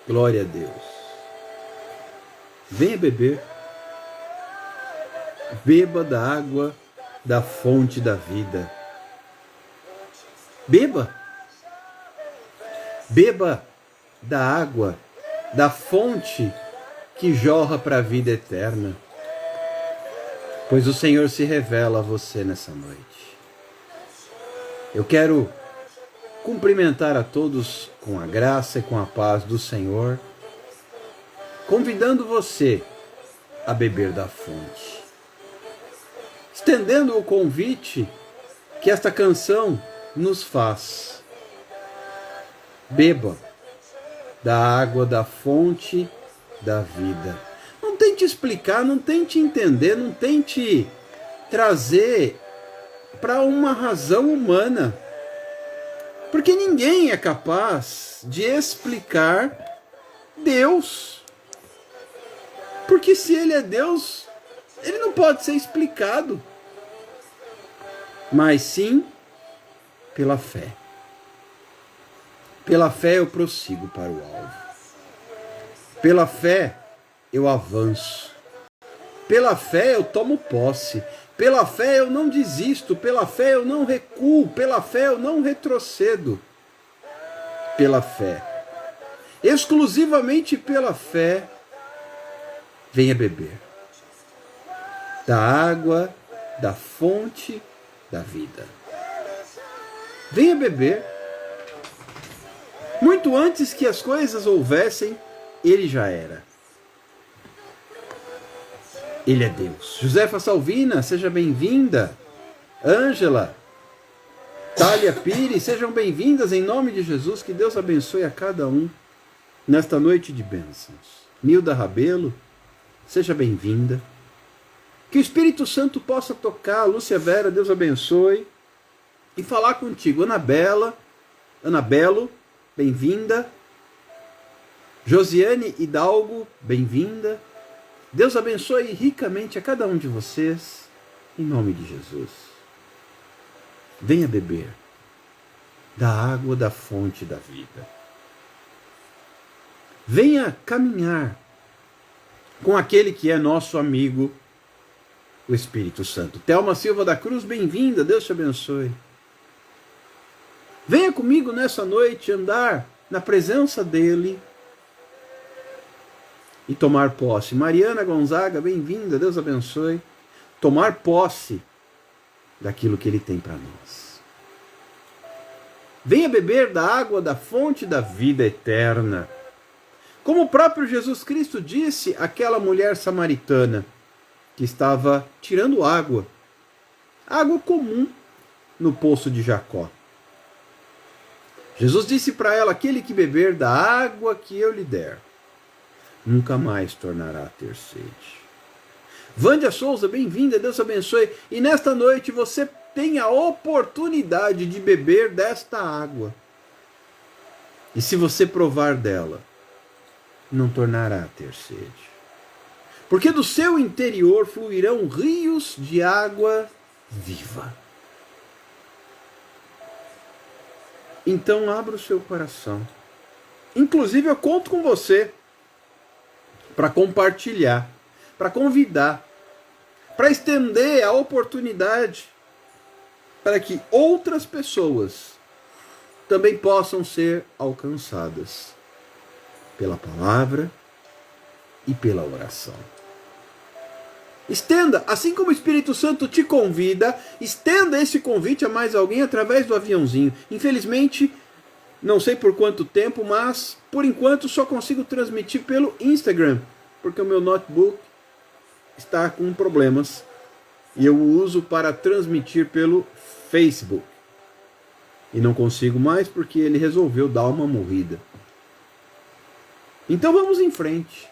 Glória a Deus. Venha beber. Beba da água da fonte da vida. Beba. Beba da água da fonte que jorra para a vida eterna. Pois o Senhor se revela a você nessa noite. Eu quero cumprimentar a todos com a graça e com a paz do Senhor, convidando você a beber da fonte. Estendendo o convite que esta canção nos faz. Beba da água da fonte da vida. Não tente explicar, não tente entender, não tente trazer para uma razão humana. Porque ninguém é capaz de explicar Deus. Porque se Ele é Deus, Ele não pode ser explicado. Mas sim pela fé. Pela fé eu prossigo para o alvo. Pela fé eu avanço. Pela fé eu tomo posse. Pela fé eu não desisto. Pela fé eu não recuo. Pela fé eu não retrocedo. Pela fé. Exclusivamente pela fé, venha beber da água, da fonte da vida. Venha beber. Muito antes que as coisas houvessem, Ele já era. Ele é Deus. Josefa Salvina, seja bem-vinda. Ângela, Thalia Pires, sejam bem-vindas em nome de Jesus. Que Deus abençoe a cada um nesta noite de bênçãos. Nilda Rabelo, seja bem-vinda. Que o Espírito Santo possa tocar. Lúcia Vera, Deus abençoe. E falar contigo. Anabelo, bem-vinda. Josiane Hidalgo, bem-vinda. Deus abençoe ricamente a cada um de vocês, em nome de Jesus. Venha beber da água da fonte da vida. Venha caminhar com aquele que é nosso amigo, o Espírito Santo. Thelma Silva da Cruz, bem-vinda, Deus te abençoe. Venha comigo nessa noite andar na presença dEle e tomar posse. Mariana Gonzaga, bem-vinda, Deus abençoe. Tomar posse daquilo que Ele tem para nós. Venha beber da água da fonte da vida eterna. Como o próprio Jesus Cristo disse àquela mulher samaritana que estava tirando água comum no poço de Jacó. Jesus disse para ela: aquele que beber da água que eu lhe der, nunca mais tornará a ter sede. Vândia Souza, bem-vinda, Deus abençoe. E nesta noite você tem a oportunidade de beber desta água. E se você provar dela, não tornará a ter sede. Porque do seu interior fluirão rios de água viva. Então abra o seu coração. Inclusive eu conto com você para compartilhar, para convidar, para estender a oportunidade para que outras pessoas também possam ser alcançadas pela palavra e pela oração. Estenda, assim como o Espírito Santo te convida, estenda esse convite a mais alguém através do aviãozinho. Infelizmente, não sei por quanto tempo, mas por enquanto só consigo transmitir pelo Instagram, porque o meu notebook está com problemas e eu o uso para transmitir pelo Facebook. E não consigo mais porque ele resolveu dar uma morrida. Então vamos em frente.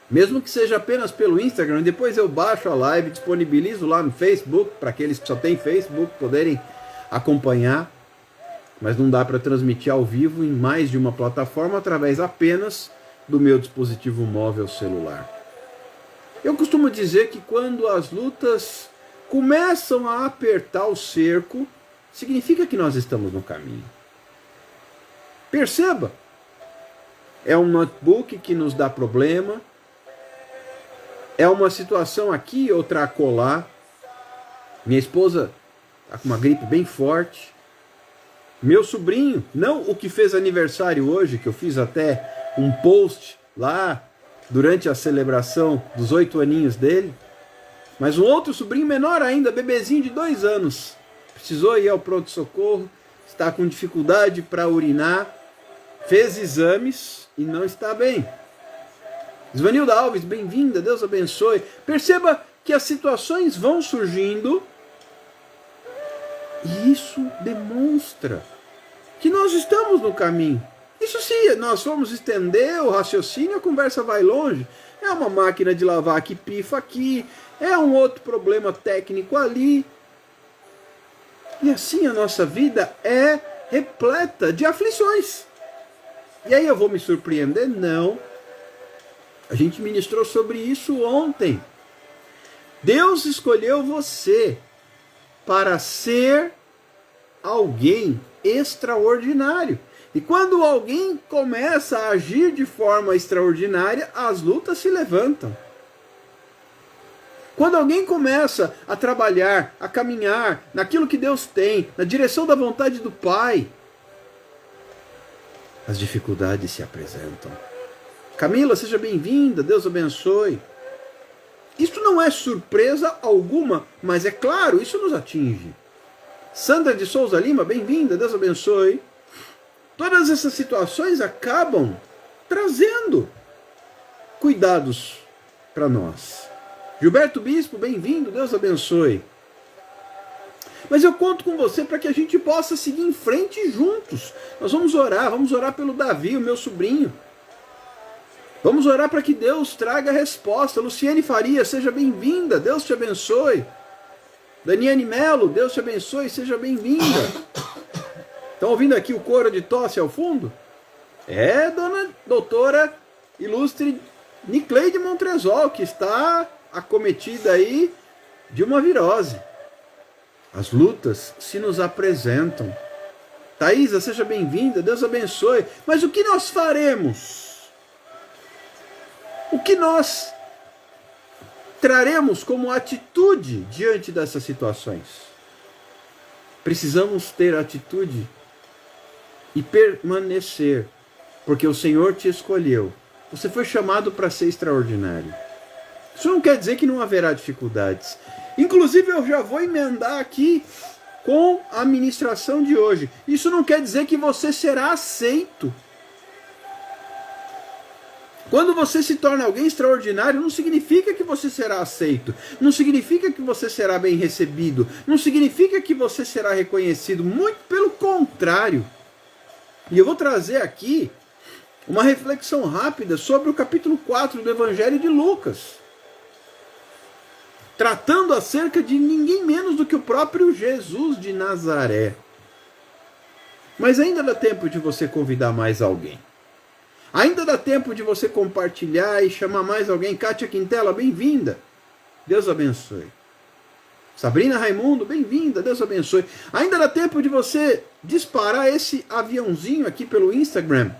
Mesmo que seja apenas pelo Instagram, depois eu baixo a live, disponibilizo lá no Facebook, para aqueles que só têm Facebook poderem acompanhar. Mas não dá para transmitir ao vivo em mais de uma plataforma através apenas do meu dispositivo móvel celular. Eu costumo dizer que quando as lutas começam a apertar o cerco, significa que nós estamos no caminho. Perceba, é um notebook que nos dá problema, é uma situação aqui, outra acolá. Minha esposa está com uma gripe bem forte. Meu sobrinho, não o que fez aniversário hoje, que eu fiz até um post lá durante a celebração dos 8 aninhos dele, mas um outro sobrinho menor ainda, bebezinho de 2 anos, precisou ir ao pronto-socorro, está com dificuldade para urinar, fez exames e não está bem. Isvanilda Alves, bem-vinda, Deus abençoe. Perceba que as situações vão surgindo e isso demonstra que nós estamos no caminho. Isso se nós formos estender o raciocínio, a conversa vai longe. É uma máquina de lavar que pifa aqui, é um outro problema técnico ali. E assim a nossa vida é repleta de aflições. E aí eu vou me surpreender? Não. A gente ministrou sobre isso ontem. Deus escolheu você para ser alguém extraordinário. E quando alguém começa a agir de forma extraordinária, as lutas se levantam. Quando alguém começa a trabalhar, a caminhar naquilo que Deus tem, na direção da vontade do Pai, as dificuldades se apresentam. Camila, seja bem-vinda, Deus abençoe. Isso não é surpresa alguma, mas é claro, isso nos atinge. Sandra de Souza Lima, bem-vinda, Deus abençoe. Todas essas situações acabam trazendo cuidados para nós. Gilberto Bispo, bem-vindo, Deus abençoe. Mas eu conto com você para que a gente possa seguir em frente juntos. Nós vamos orar pelo Davi, o meu sobrinho. Vamos orar para que Deus traga a resposta. Luciane Faria, seja bem-vinda, Deus te abençoe. Daniane Melo, Deus te abençoe, seja bem-vinda. Estão ouvindo aqui o coro de tosse ao fundo? É dona doutora ilustre Nicleide Montresol, que está acometida aí de uma virose. As lutas se nos apresentam. Thaisa, seja bem-vinda, Deus abençoe. Mas o que nós faremos? O que nós traremos como atitude diante dessas situações? Precisamos ter atitude e permanecer, porque o Senhor te escolheu. Você foi chamado para ser extraordinário. Isso não quer dizer que não haverá dificuldades. Inclusive, eu já vou emendar aqui com a ministração de hoje. Isso não quer dizer que você será aceito. Quando você se torna alguém extraordinário, não significa que você será aceito. Não significa que você será bem recebido. Não significa que você será reconhecido. Muito pelo contrário. E eu vou trazer aqui uma reflexão rápida sobre o capítulo 4 do Evangelho de Lucas. Tratando acerca de ninguém menos do que o próprio Jesus de Nazaré. Mas ainda dá tempo de você convidar mais alguém. Ainda dá tempo de você compartilhar e chamar mais alguém. Kátia Quintela, bem-vinda. Deus abençoe. Sabrina Raimundo, bem-vinda. Deus abençoe. Ainda dá tempo de você disparar esse aviãozinho aqui pelo Instagram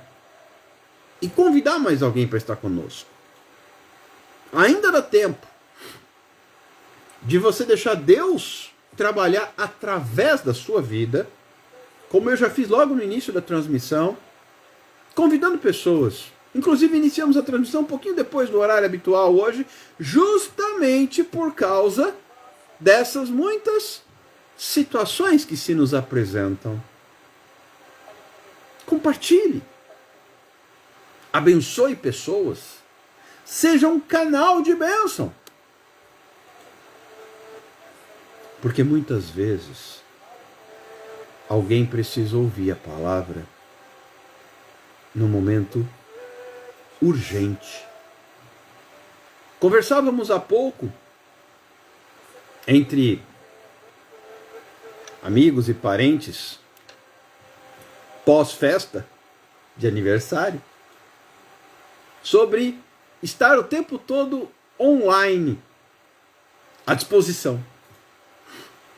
e convidar mais alguém para estar conosco. Ainda dá tempo de você deixar Deus trabalhar através da sua vida, como eu já fiz logo no início da transmissão, convidando pessoas. Inclusive iniciamos a transmissão um pouquinho depois do horário habitual hoje, justamente por causa dessas muitas situações que se nos apresentam. Compartilhe. Abençoe pessoas. Seja um canal de bênção. Porque muitas vezes alguém precisa ouvir a palavra num momento urgente. Conversávamos há pouco entre amigos e parentes pós-festa de aniversário sobre estar o tempo todo online à disposição.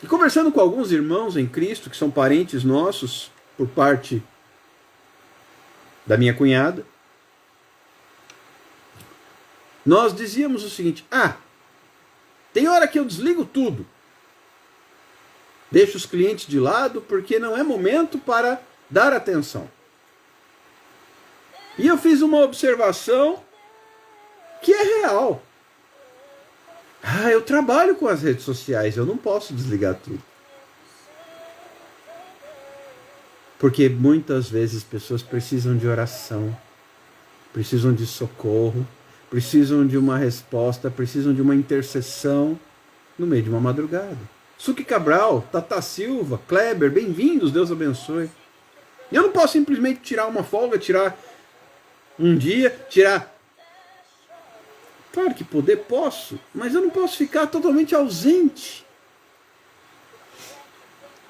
E conversando com alguns irmãos em Cristo que são parentes nossos por parte da minha cunhada, nós dizíamos o seguinte: tem hora que eu desligo tudo. Deixo os clientes de lado porque não é momento para dar atenção. E eu fiz uma observação que é real. Eu trabalho com as redes sociais, eu não posso desligar tudo. Porque muitas vezes pessoas precisam de oração, precisam de socorro, precisam de uma resposta, precisam de uma intercessão no meio de uma madrugada. Suki Cabral, Tata Silva, Kleber, bem-vindos, Deus abençoe. E eu não posso simplesmente tirar uma folga, tirar um dia, tirar... Claro que poder posso, mas eu não posso ficar totalmente ausente.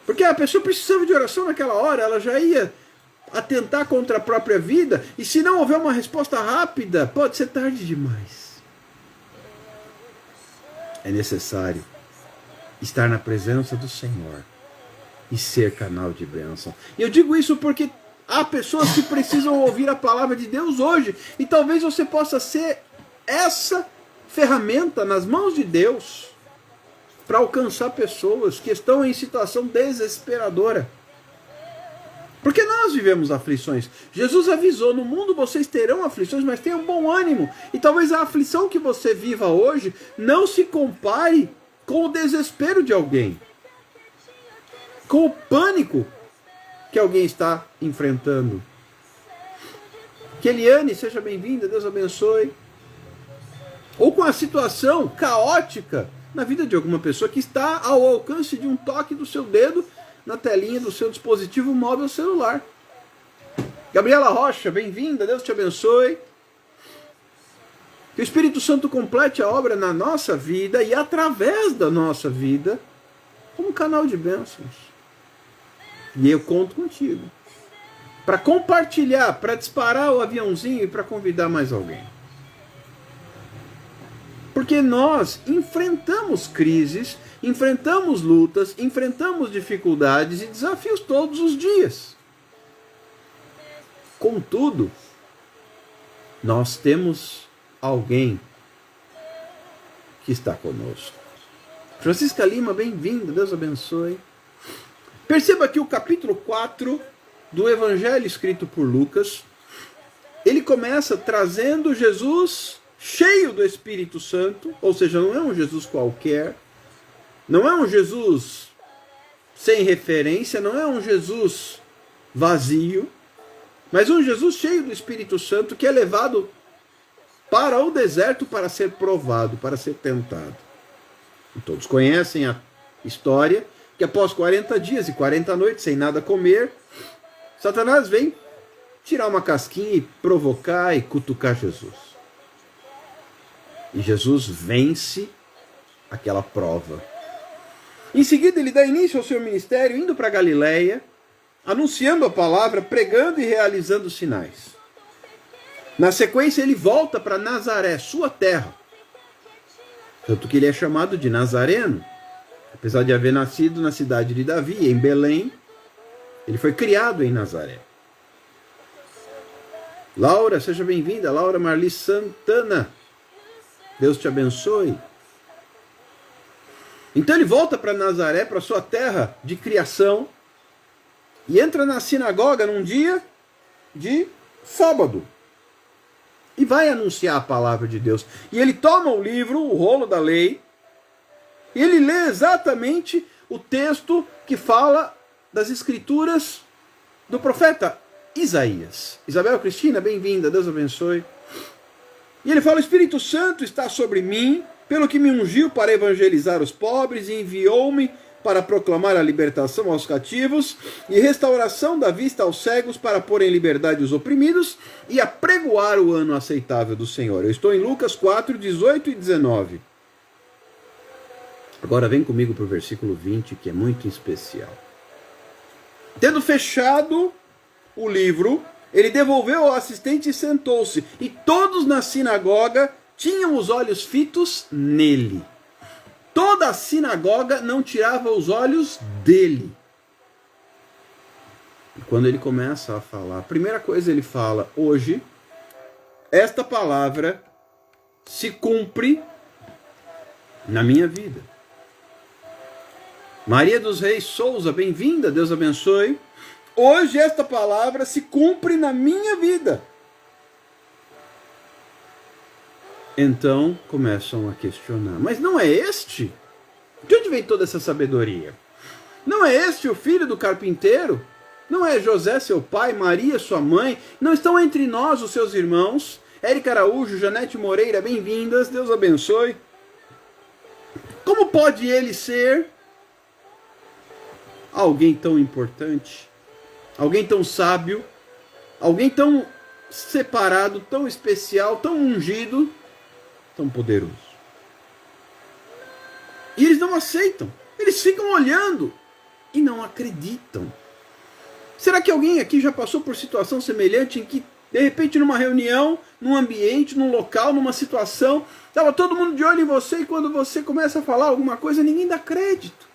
Porque a pessoa precisava de oração naquela hora, ela já ia atentar contra a própria vida, e se não houver uma resposta rápida, pode ser tarde demais. É necessário estar na presença do Senhor e ser canal de bênção. E eu digo isso porque há pessoas que precisam ouvir a palavra de Deus hoje, e talvez você possa ser essa ferramenta nas mãos de Deus para alcançar pessoas que estão em situação desesperadora. Porque nós vivemos aflições. Jesus avisou: no mundo vocês terão aflições, mas tenham bom ânimo. E talvez a aflição que você viva hoje não se compare com o desespero de alguém, com o pânico que alguém está enfrentando. Keliane, seja bem-vinda, Deus abençoe. Ou com a situação caótica na vida de alguma pessoa que está ao alcance de um toque do seu dedo na telinha do seu dispositivo móvel celular. Gabriela Rocha, bem-vinda, Deus te abençoe. Que o Espírito Santo complete a obra na nossa vida e através da nossa vida como canal de bênçãos. E eu conto contigo para compartilhar, para disparar o aviãozinho e para convidar mais alguém. Porque nós enfrentamos crises, enfrentamos lutas, enfrentamos dificuldades e desafios todos os dias. Contudo, nós temos alguém que está conosco. Francisca Lima, bem-vinda, Deus abençoe. Perceba que o capítulo 4 do Evangelho escrito por Lucas, ele começa trazendo Jesus cheio do Espírito Santo, ou seja, não é um Jesus qualquer, não é um Jesus sem referência, não é um Jesus vazio, mas um Jesus cheio do Espírito Santo que é levado para o deserto para ser provado, para ser tentado. E todos conhecem a história que após 40 dias e 40 noites sem nada comer, Satanás vem tirar uma casquinha e provocar e cutucar Jesus. E Jesus vence aquela prova. Em seguida ele dá início ao seu ministério, indo para Galiléia, anunciando a palavra, pregando e realizando sinais. Na sequência ele volta para Nazaré, sua terra. Tanto que ele é chamado de Nazareno. Apesar de haver nascido na cidade de Davi, em Belém, ele foi criado em Nazaré. Laura, seja bem-vinda. Laura Marli Santana. Deus te abençoe. Então ele volta para Nazaré, para sua terra de criação, e entra na sinagoga num dia de sábado. E vai anunciar a palavra de Deus. E ele toma o livro, o rolo da lei, e ele lê exatamente o texto que fala das escrituras do profeta Isaías. Isabel Cristina, bem-vinda, Deus abençoe. E ele fala: o Espírito Santo está sobre mim, pelo que me ungiu para evangelizar os pobres e enviou-me para proclamar a libertação aos cativos e restauração da vista aos cegos, para pôr em liberdade os oprimidos e apregoar o ano aceitável do Senhor. Eu estou em Lucas 4, 18 e 19. Agora vem comigo para o versículo 20, que é muito especial. Tendo fechado o livro, ele devolveu ao assistente e sentou-se, e todos na sinagoga tinham os olhos fitos nele. Toda a sinagoga não tirava os olhos dele. E quando ele começa a falar, a primeira coisa ele fala: hoje, esta palavra se cumpre na minha vida. Maria dos Reis Souza, bem-vinda, Deus abençoe. Hoje esta palavra se cumpre na minha vida. Então começam a questionar. Mas não é este? De onde vem toda essa sabedoria? Não é este o filho do carpinteiro? Não é José seu pai, Maria sua mãe? Não estão entre nós os seus irmãos? Érica Araújo, Janete Moreira, bem-vindas, Deus abençoe. Como pode ele ser alguém tão importante, alguém tão sábio, alguém tão separado, tão especial, tão ungido, tão poderoso? E eles não aceitam, eles ficam olhando e não acreditam. Será que alguém aqui já passou por situação semelhante em que, de repente, numa reunião, num ambiente, num local, numa situação, estava todo mundo de olho em você e quando você começa a falar alguma coisa, ninguém dá crédito?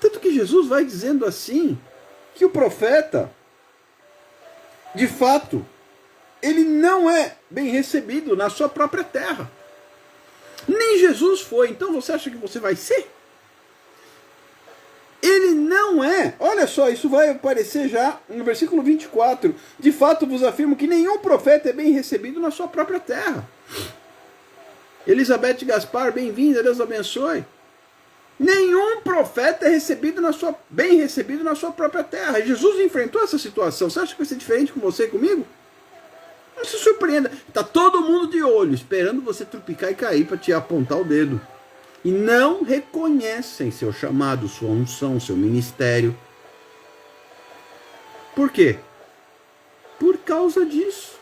Tanto que Jesus vai dizendo assim, que o profeta, de fato, ele não é bem recebido na sua própria terra. Nem Jesus foi, então você acha que você vai ser? Ele não é. Olha só, isso vai aparecer já no versículo 24. De fato vos afirmo que nenhum profeta é bem recebido na sua própria terra. Elizabeth Gaspar, bem-vinda, Deus abençoe. Nenhum profeta é bem recebido na sua própria terra. E Jesus enfrentou essa situação. Você acha que vai ser diferente com você e comigo? Não se surpreenda. Está todo mundo de olho, esperando você trupicar e cair para te apontar o dedo. E não reconhecem seu chamado, sua unção, seu ministério. Por quê? Por causa disso.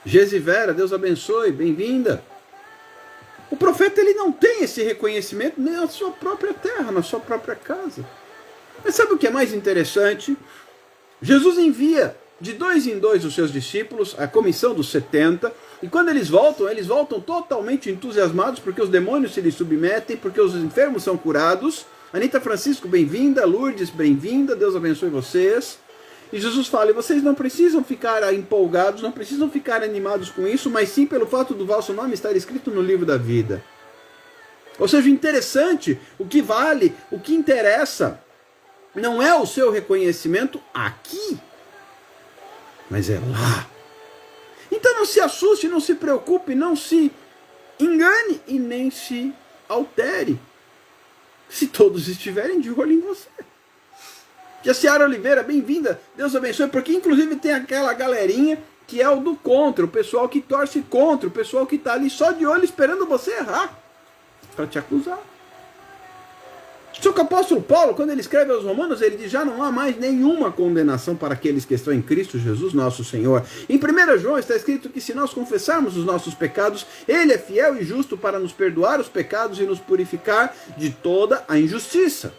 Gesivera, Deus abençoe, bem-vinda. O profeta ele não tem esse reconhecimento nem na sua própria terra, na sua própria casa. Mas sabe o que é mais interessante? Jesus envia de 2 em 2 os seus discípulos, a comissão dos 70, e quando eles voltam totalmente entusiasmados, porque os demônios se lhes submetem, porque os enfermos são curados. Anita Francisco, bem-vinda. Lourdes, bem-vinda. Deus abençoe vocês. E Jesus fala, e vocês não precisam ficar empolgados, não precisam ficar animados com isso, mas sim pelo fato do vosso nome estar escrito no livro da vida. Ou seja, o interessante, o que vale, o que interessa, não é o seu reconhecimento aqui, mas é lá. Então não se assuste, não se preocupe, não se engane e nem se altere, se todos estiverem de olho em você. Jaciara Oliveira, bem-vinda, Deus abençoe, porque inclusive tem aquela galerinha que é o do contra, o pessoal que torce contra, o pessoal que está ali só de olho esperando você errar, para te acusar. Só que o apóstolo Paulo, quando ele escreve aos Romanos, ele diz, já não há mais nenhuma condenação para aqueles que estão em Cristo Jesus, nosso Senhor. Em 1 João está escrito que se nós confessarmos os nossos pecados, ele é fiel e justo para nos perdoar os pecados e nos purificar de toda a injustiça.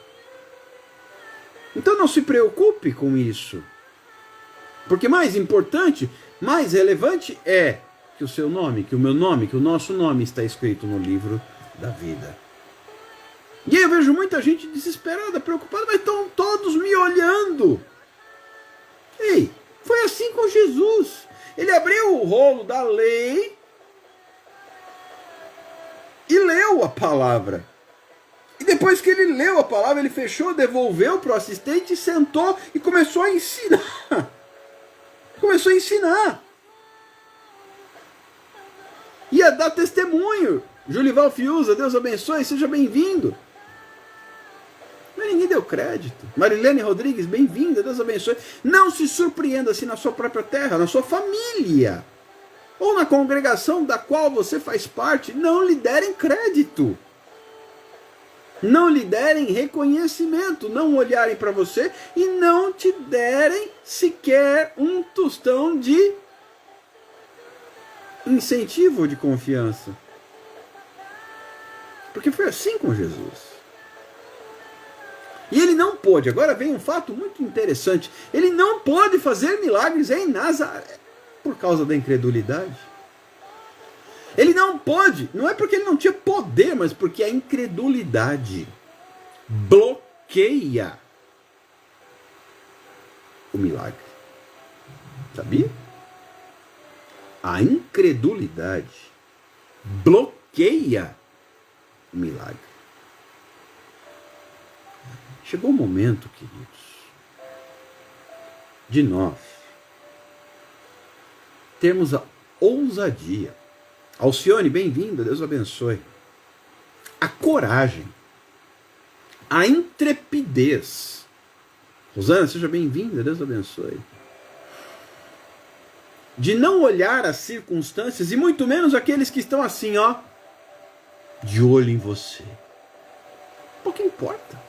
Então não se preocupe com isso. Porque mais importante, mais relevante é que o seu nome, que o meu nome, que o nosso nome está escrito no livro da vida. E aí eu vejo muita gente desesperada, preocupada, mas estão todos me olhando. Ei, foi assim com Jesus. Ele abriu o rolo da lei e leu a palavra. E depois que ele leu a palavra, ele fechou, devolveu para o assistente, sentou e começou a ensinar. Começou a ensinar. E a dar testemunho. Julival Fiuza, Deus abençoe, seja bem-vindo. Mas ninguém deu crédito. Marilene Rodrigues, bem-vinda, Deus abençoe. Não se surpreenda se na sua própria terra, na sua família, ou na congregação da qual você faz parte, não lhe derem crédito. Não lhe derem reconhecimento, não olharem para você e não te derem sequer um tostão de incentivo de confiança. Porque foi assim com Jesus. E ele não pôde, agora vem um fato muito interessante, ele não pôde fazer milagres em Nazaré por causa da incredulidade. Ele não pôde, não é porque ele não tinha poder, mas porque a incredulidade bloqueia o milagre. Sabia? A incredulidade bloqueia o milagre. Chegou o momento, queridos, de nós termos a ousadia. Alcione, bem-vinda, Deus abençoe. A coragem, a intrepidez. Rosana, seja bem-vinda, Deus abençoe. De não olhar as circunstâncias, e muito menos aqueles que estão assim, ó, de olho em você. Pouco importa.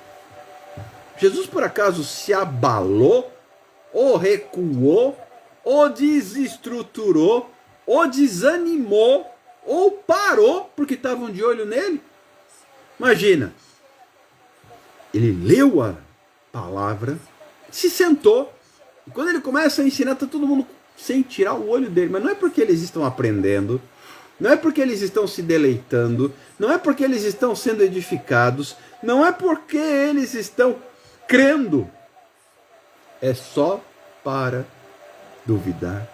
Jesus, por acaso, se abalou, ou recuou, ou desestruturou, ou desanimou, ou parou porque estavam de olho nele? Imagina, ele leu a palavra, se sentou, e quando ele começa a ensinar, está todo mundo sem tirar o olho dele. Mas não é porque eles estão aprendendo, não é porque eles estão se deleitando, não é porque eles estão sendo edificados, não é porque eles estão crendo. É só para duvidar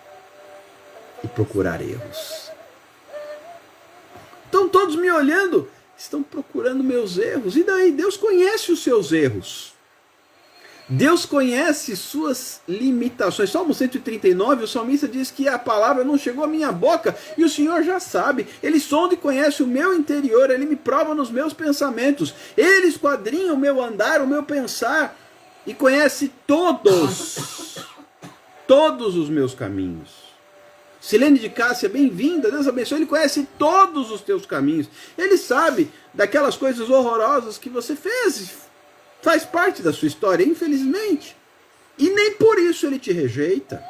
e procurar erros. Estão todos me olhando, estão procurando meus erros. E daí? Deus conhece os seus erros. Deus conhece suas limitações. Salmo 139, o salmista diz que a palavra não chegou à minha boca e o Senhor já sabe. Ele sonda e conhece o meu interior, Ele me prova nos meus pensamentos. Ele esquadrinha o meu andar, o meu pensar e conhece todos os meus caminhos. Silene de Cássia, bem-vinda, Deus abençoe. Ele conhece todos os teus caminhos. Ele sabe daquelas coisas horrorosas que você fez. Faz parte da sua história, infelizmente. E nem por isso ele te rejeita.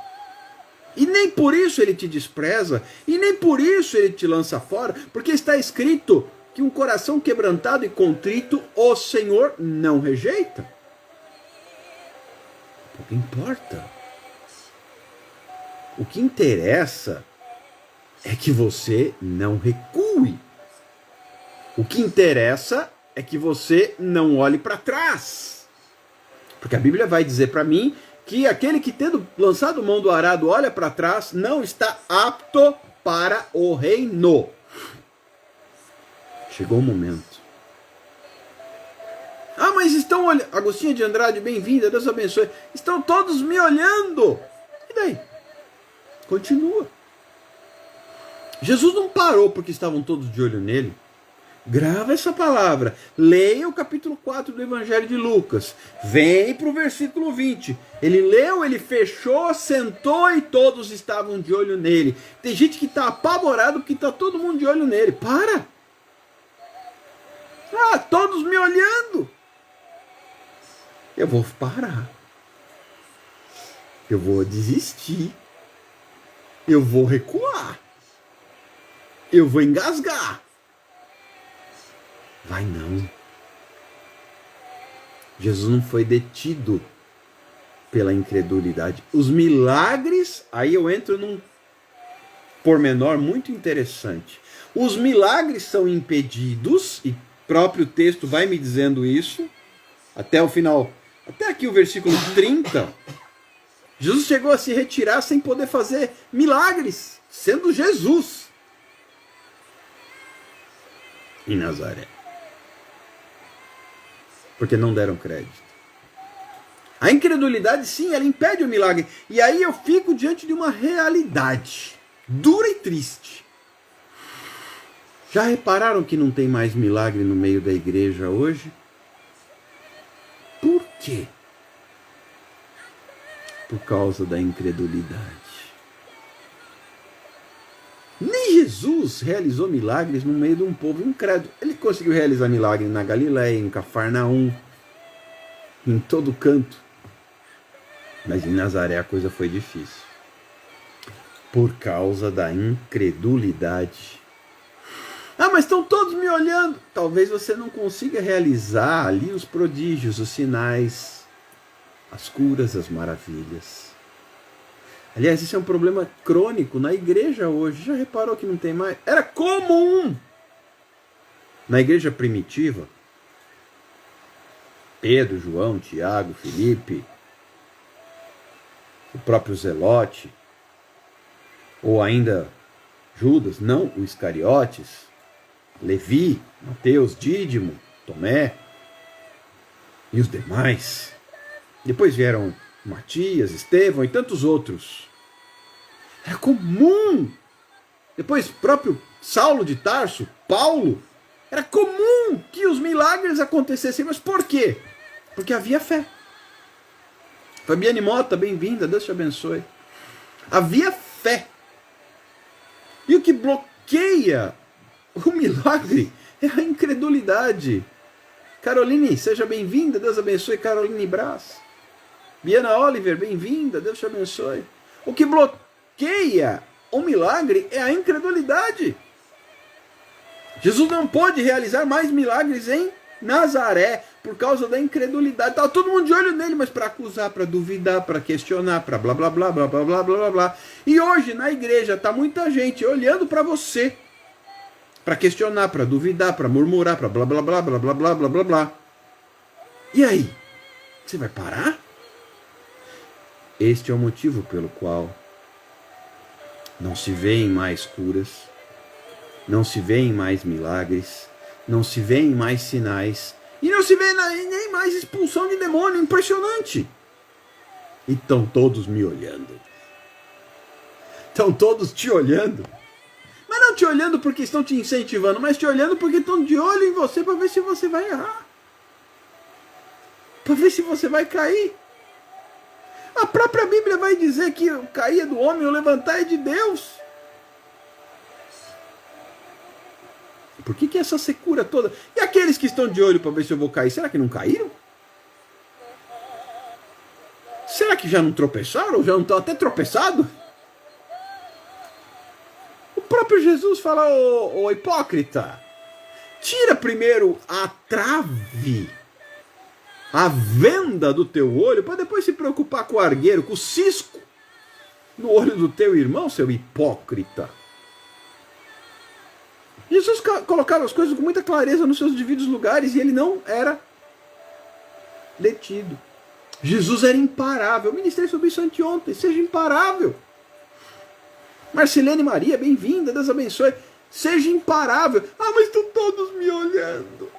E nem por isso ele te despreza. E nem por isso ele te lança fora. Porque está escrito que um coração quebrantado e contrito o Senhor não rejeita. Pouco importa. O que interessa é que você não recue. O que interessa é que você não olhe para trás. Porque a Bíblia vai dizer para mim que aquele que, tendo lançado mão do arado, olha para trás, não está apto para o reino. Chegou o momento. Ah, mas estão olhando. Agostinho de Andrade, bem-vinda, Deus abençoe. Estão todos me olhando. E daí? Continua. Jesus não parou porque estavam todos de olho nele. Grava essa palavra. Leia o capítulo 4 do Evangelho de Lucas. Vem para o versículo 20. Ele leu, ele fechou, sentou e todos estavam de olho nele. Tem gente que está apavorado porque está todo mundo de olho nele. Para! Ah, todos me olhando. Eu vou parar. Eu vou desistir. Eu vou recuar. Eu vou engasgar. Vai não. Jesus não foi detido pela incredulidade. Os milagres, aí eu entro num pormenor muito interessante. Os milagres são impedidos, e o próprio texto vai me dizendo isso, até o final, até aqui o versículo 30. Jesus chegou a se retirar sem poder fazer milagres, sendo Jesus em Nazaré. Porque não deram crédito. A incredulidade, sim, ela impede o milagre. E aí eu fico diante de uma realidade dura e triste. Já repararam que não tem mais milagre no meio da igreja hoje? Por quê? Por causa da incredulidade. Nem Jesus realizou milagres no meio de um povo incrédulo. Ele conseguiu realizar milagres na Galileia, em Cafarnaum, em todo canto. Mas em Nazaré a coisa foi difícil. Por causa da incredulidade. Ah, mas estão todos me olhando. Talvez você não consiga realizar ali os prodígios, os sinais, as curas, as maravilhas. Aliás, isso é um problema crônico na igreja hoje. Já reparou que não tem mais? Era comum na igreja primitiva. Pedro, João, Tiago, Filipe, o próprio Zelote, ou ainda Judas, não, o Iscariotes, Levi, Mateus, Dídimo, Tomé e os demais. Depois vieram Matias, Estevão e tantos outros. Era comum. Depois próprio Saulo de Tarso, Paulo, era comum que os milagres acontecessem. Mas por quê? Porque havia fé. Fabiane Mota, bem-vinda, Deus te abençoe. Havia fé. E o que bloqueia o milagre é a incredulidade. Caroline, seja bem-vinda, Deus abençoe. Caroline Brás. Biana Oliver, bem-vinda, Deus te abençoe. O que bloqueia o milagre é a incredulidade. Jesus não pôde realizar mais milagres em Nazaré por causa da incredulidade. Estava todo mundo de olho nele, mas para acusar, para duvidar, para questionar, para blá blá blá blá blá blá blá blá. E hoje na igreja está muita gente olhando para você, para questionar, para duvidar, para murmurar, para blá blá blá blá blá blá blá blá blá. E aí? Você vai parar? Este é o motivo pelo qual não se vêem mais curas, não se vêem mais milagres, não se vêem mais sinais, e não se vê nem mais expulsão de demônio. Impressionante. E estão todos me olhando. Estão todos te olhando. Mas não te olhando porque estão te incentivando, mas te olhando porque estão de olho em você para ver se você vai errar. Para ver se você vai cair. A própria Bíblia vai dizer que o cair é do homem, o levantar é de Deus. Por que essa secura toda? E aqueles que estão de olho para ver se eu vou cair, será que não caíram? Será que já não tropeçaram? Ou já não estão até tropeçados? O próprio Jesus fala, ô hipócrita, tira primeiro a trave, a venda do teu olho, para depois se preocupar com o argueiro, com o cisco no olho do teu irmão, seu hipócrita. Jesus colocava as coisas com muita clareza nos seus devidos lugares e ele não era detido. Jesus era imparável. Eu ministrei sobre isso anteontem. Seja imparável. Marcelene Maria, bem-vinda, Deus abençoe. Seja imparável. Ah, mas estão todos me olhando.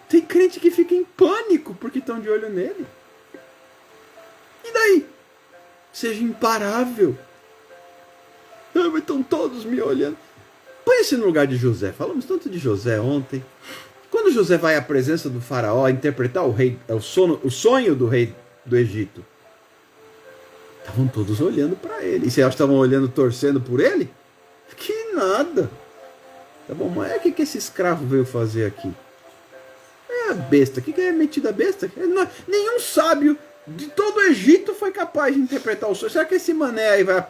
Tem crente que fica em pânico porque estão de olho nele. E daí? Seja imparável. Ah, mas estão todos me olhando. Põe-se no lugar de José. Falamos tanto de José ontem. Quando José vai à presença do faraó interpretar o sonho do rei do Egito, estavam todos olhando para ele. E se elas estavam olhando, torcendo por ele? Que nada. Tá bom, mas o que esse escravo veio fazer aqui? É a besta. O que é metida besta? Nenhum sábio de todo o Egito foi capaz de interpretar o sonho. Será que esse mané aí vai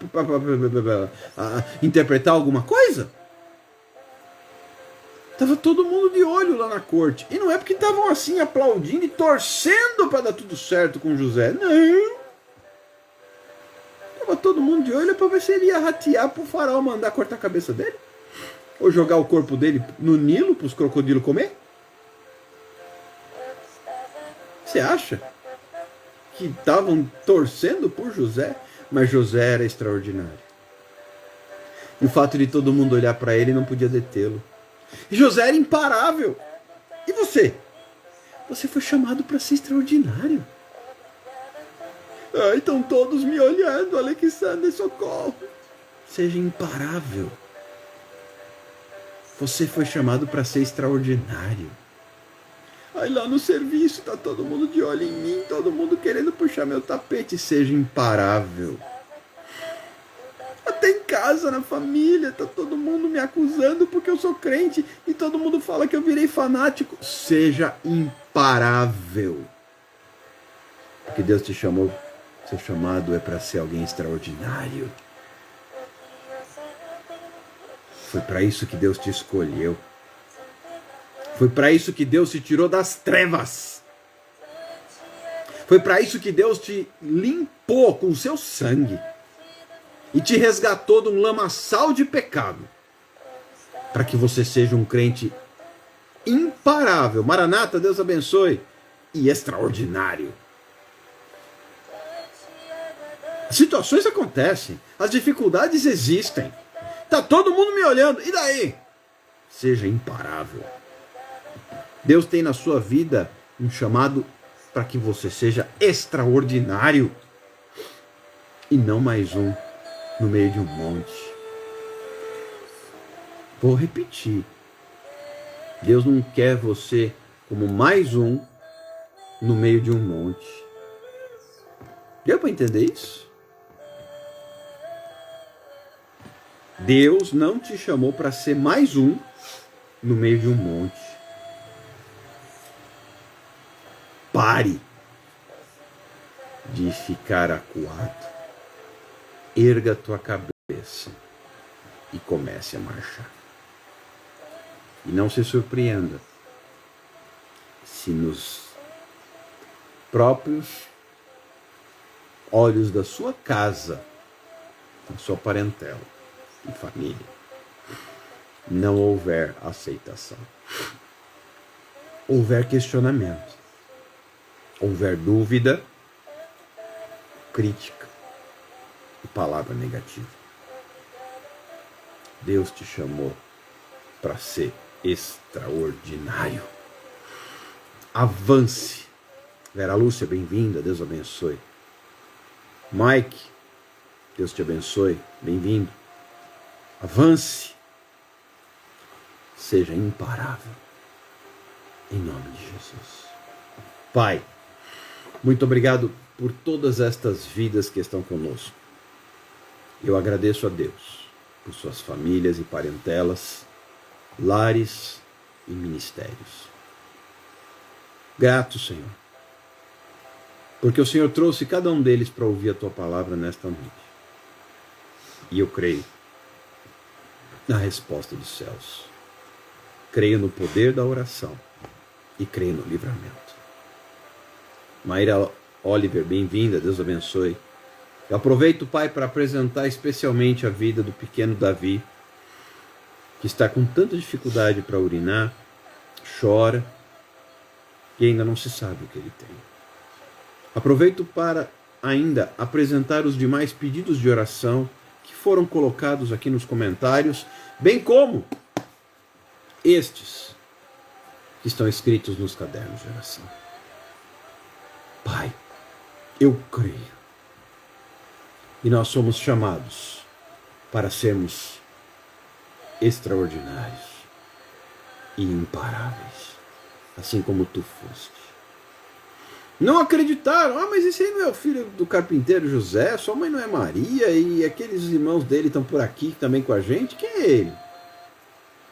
interpretar alguma coisa? Estava todo mundo de olho lá na corte. E não é porque estavam assim aplaudindo e torcendo para dar tudo certo com José. Não. Estava todo mundo de olho para ver se ele ia ratear para o faraó mandar cortar a cabeça dele. Ou jogar o corpo dele no Nilo para os crocodilos comer. Você acha que estavam torcendo por José? Mas José era extraordinário. E o fato de todo mundo olhar para ele não podia detê-lo. José era imparável. E você? Você foi chamado para ser extraordinário. Ai, estão todos me olhando. Alexandre, socorro. Seja imparável. Você foi chamado para ser extraordinário. Ai, lá no serviço está todo mundo de olho em mim. Todo mundo querendo puxar meu tapete. Seja imparável. Até em casa, na família, tá todo mundo me acusando porque eu sou crente e todo mundo fala que eu virei fanático. Seja imparável. Porque Deus te chamou, seu chamado é para ser alguém extraordinário. Foi para isso que Deus te escolheu. Foi para isso que Deus te tirou das trevas. Foi para isso que Deus te limpou com o seu sangue. E te resgatou de um lamaçal de pecado. Para que você seja um crente imparável. Maranata, Deus abençoe. E extraordinário. As situações acontecem, as dificuldades existem. Tá todo mundo me olhando, e daí? Seja imparável. Deus tem na sua vida um chamado para que você seja extraordinário e não mais um no meio de um monte. Vou repetir. Deus não quer você como mais um no meio de um monte. Deu para entender isso? Deus não te chamou para ser mais um no meio de um monte. Pare de ficar acuado. Erga a tua cabeça e comece a marchar. E não se surpreenda se nos próprios olhos da sua casa, da sua parentela e família, não houver aceitação, houver questionamento, houver dúvida, crítica e palavra negativa. Deus te chamou para ser extraordinário. Avance. Vera Lúcia, bem-vinda, Deus abençoe. Mike, Deus te abençoe, bem-vindo. Avance. Seja imparável. Em nome de Jesus. Pai, muito obrigado por todas estas vidas que estão conosco. Eu agradeço a Deus por suas famílias e parentelas, lares e ministérios. Grato, Senhor, porque o Senhor trouxe cada um deles para ouvir a Tua palavra nesta noite. E eu creio na resposta dos céus. Creio no poder da oração e creio no livramento. Maíra Oliver, bem-vinda, Deus abençoe. Eu aproveito, Pai, para apresentar especialmente a vida do pequeno Davi, que está com tanta dificuldade para urinar, chora e ainda não se sabe o que ele tem. Aproveito para ainda apresentar os demais pedidos de oração que foram colocados aqui nos comentários, bem como estes que estão escritos nos cadernos de oração. Pai, eu creio. E nós somos chamados para sermos extraordinários e imparáveis, assim como tu foste. Não acreditaram, mas esse aí não é o filho do carpinteiro José, sua mãe não é Maria, e aqueles irmãos dele estão por aqui também com a gente, quem é ele?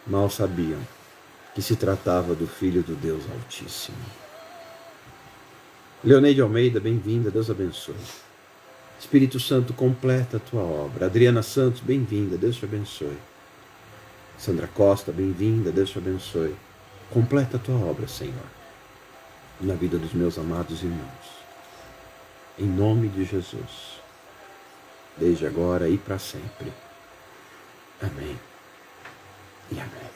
Mal sabiam que se tratava do Filho do Deus Altíssimo. Leoneide Almeida, bem-vinda, Deus abençoe. Espírito Santo, completa a tua obra. Adriana Santos, bem-vinda, Deus te abençoe. Sandra Costa, bem-vinda, Deus te abençoe. Completa a tua obra, Senhor, na vida dos meus amados irmãos. Em nome de Jesus, desde agora e para sempre. Amém e amém.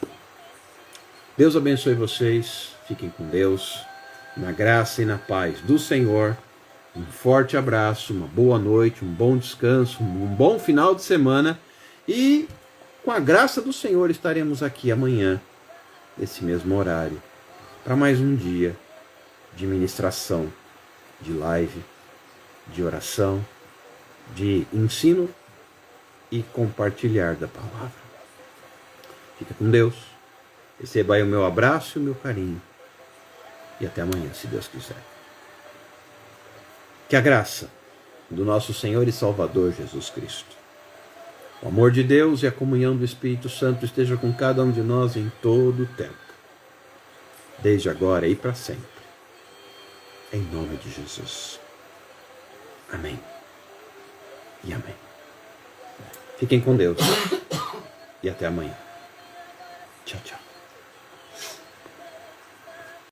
Deus abençoe vocês, fiquem com Deus, na graça e na paz do Senhor. Um forte abraço, uma boa noite, um bom descanso, um bom final de semana e com a graça do Senhor estaremos aqui amanhã, nesse mesmo horário, para mais um dia de ministração, de live, de oração, de ensino e compartilhar da palavra. Fica com Deus, receba aí o meu abraço e o meu carinho e até amanhã, se Deus quiser. Que a graça do nosso Senhor e Salvador Jesus Cristo, o amor de Deus e a comunhão do Espírito Santo esteja com cada um de nós em todo o tempo, desde agora e para sempre. Em nome de Jesus. Amém. E amém. Fiquem com Deus. E até amanhã. Tchau, tchau.